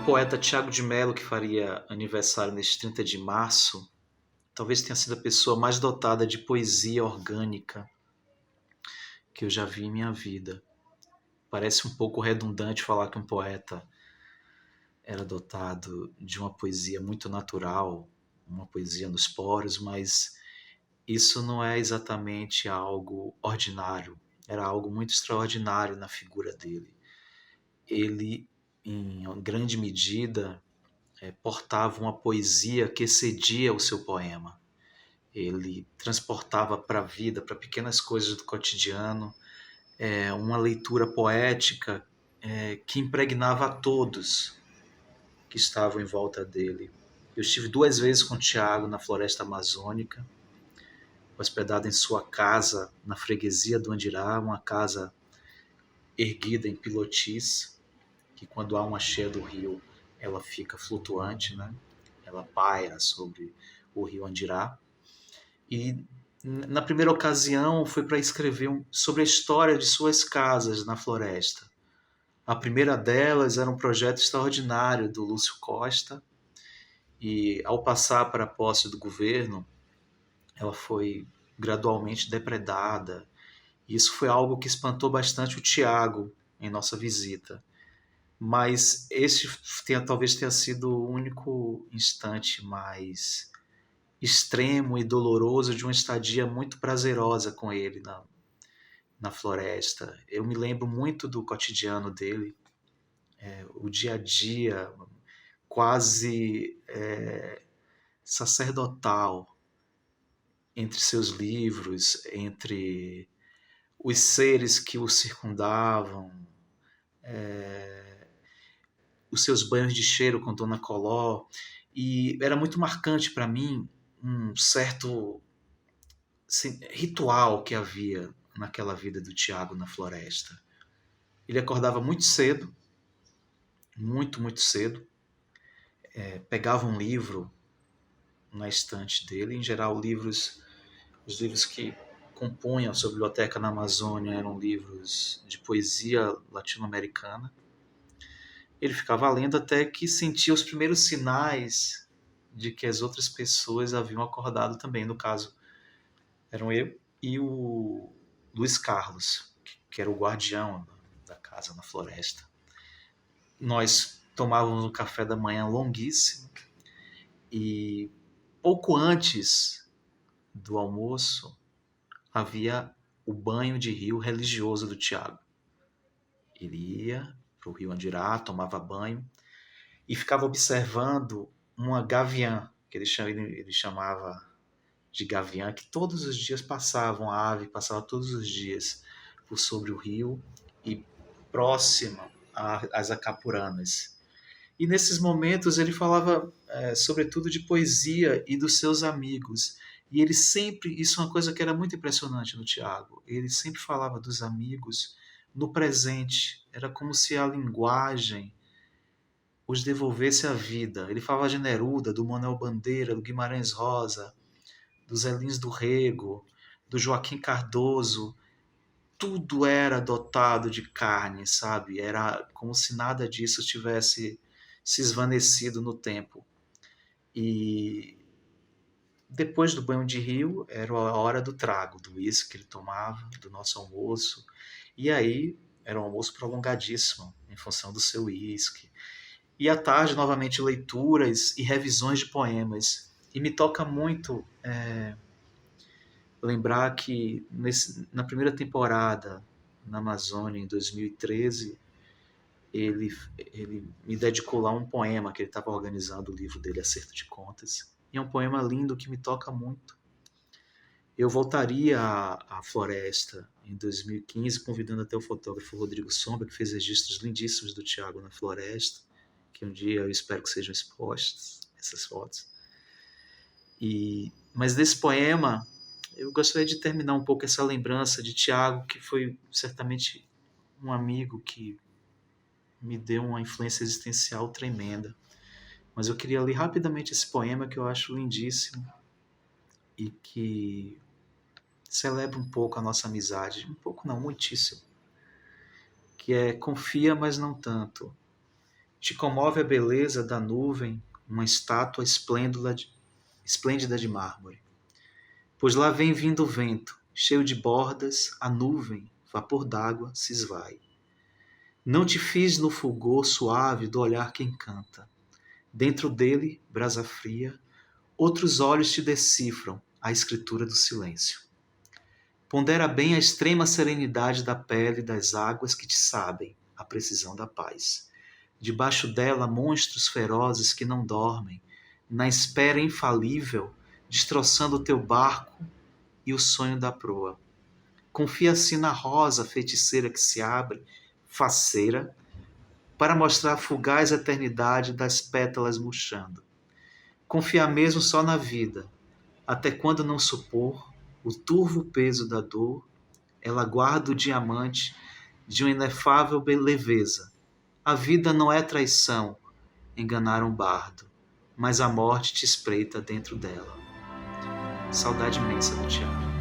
O poeta Tiago de Mello, que faria aniversário neste 30 de março, talvez tenha sido a pessoa mais dotada de poesia orgânica que eu já vi em minha vida. Parece um pouco redundante falar que um poeta era dotado de uma poesia muito natural, uma poesia nos poros, mas isso não é exatamente algo ordinário. Era algo muito extraordinário na figura dele. Ele, em grande medida, portava uma poesia que excedia o seu poema. Ele transportava para a vida, para pequenas coisas do cotidiano, uma leitura poética que impregnava a todos que estavam em volta dele. Eu estive 2 vezes com o Tiago na floresta amazônica, hospedado em sua casa na freguesia do Andirá, uma casa erguida em pilotis, que quando há uma cheia do rio, ela fica flutuante, né? Ela paira sobre o rio Andirá. E na primeira ocasião foi para escrever sobre a história de suas casas na floresta. A primeira delas era um projeto extraordinário do Lúcio Costa, e ao passar para a posse do governo, ela foi gradualmente depredada. E isso foi algo que espantou bastante o Tiago em nossa visita. Mas esse talvez tenha sido o único instante mais extremo e doloroso de uma estadia muito prazerosa com ele na floresta. Eu me lembro muito do cotidiano dele, o dia a dia quase sacerdotal, entre seus livros, entre os seres que o circundavam, os seus banhos de cheiro com Dona Coló. E era muito marcante para mim um certo ritual que havia naquela vida do Tiago na floresta. Ele acordava muito cedo, muito cedo, pegava um livro na estante dele, em geral os livros que compunham a sua biblioteca na Amazônia eram livros de poesia latino-americana. Ele ficava lendo até que sentia os primeiros sinais de que as outras pessoas haviam acordado também. No caso, eram eu e o Luiz Carlos, que era o guardião da casa na floresta. Nós tomávamos um café da manhã longuíssimo e pouco antes do almoço havia o banho de rio religioso do Tiago. Ele ia para o rio Andirá, tomava banho e ficava observando uma gaviã, que ele chamava de gaviã, que todos os dias passava, uma ave passava todos os dias por sobre o rio e próxima às acapuranas. E nesses momentos ele falava sobretudo de poesia e dos seus amigos. E ele sempre, isso é uma coisa que era muito impressionante no Tiago, ele sempre falava dos amigos no presente. Era como se a linguagem os devolvesse a vida. Ele falava de Neruda, do Manuel Bandeira, do Guimarães Rosa, dos Elins do Rego, do Joaquim Cardoso. Tudo era dotado de carne, sabe? Era como se nada disso tivesse se esvanecido no tempo. E depois do banho de rio, era a hora do trago, do uísque que ele tomava, do nosso almoço. E aí era um almoço prolongadíssimo, em função do seu uísque. E à tarde, novamente, leituras e revisões de poemas. E me toca muito lembrar que na primeira temporada, na Amazônia, em 2013, ele me dedicou lá um poema que ele estava organizando o livro dele, Acerto de Contas. E é um poema lindo que me toca muito. Eu voltaria à floresta em 2015, convidando até o fotógrafo Rodrigo Sombra, que fez registros lindíssimos do Tiago na floresta, que um dia eu espero que sejam expostas, essas fotos. Mas desse poema, eu gostaria de terminar um pouco essa lembrança de Tiago, que foi certamente um amigo que me deu uma influência existencial tremenda. Mas eu queria ler rapidamente esse poema que eu acho lindíssimo e que celebra um pouco a nossa amizade. Um pouco não, muitíssimo. Que é Confia, mas não tanto. Te comove a beleza da nuvem, uma estátua esplêndida de mármore. Pois lá vem vindo o vento, cheio de bordas, a nuvem, vapor d'água, se esvai. Não te fiz no fulgor suave do olhar que encanta. Dentro dele, brasa fria, outros olhos te decifram a escritura do silêncio. Pondera bem a extrema serenidade da pele das águas que te sabem a precisão da paz. Debaixo dela, monstros ferozes que não dormem, na espera infalível, destroçando o teu barco e o sonho da proa. Confia assim na rosa feiticeira que se abre, faceira, para mostrar a fugaz eternidade das pétalas murchando. Confia mesmo só na vida, até quando não supor o turvo peso da dor, ela guarda o diamante de uma inefável leveza. A vida não é traição, enganar um bardo, mas a morte te espreita dentro dela. Saudade imensa do Tiago.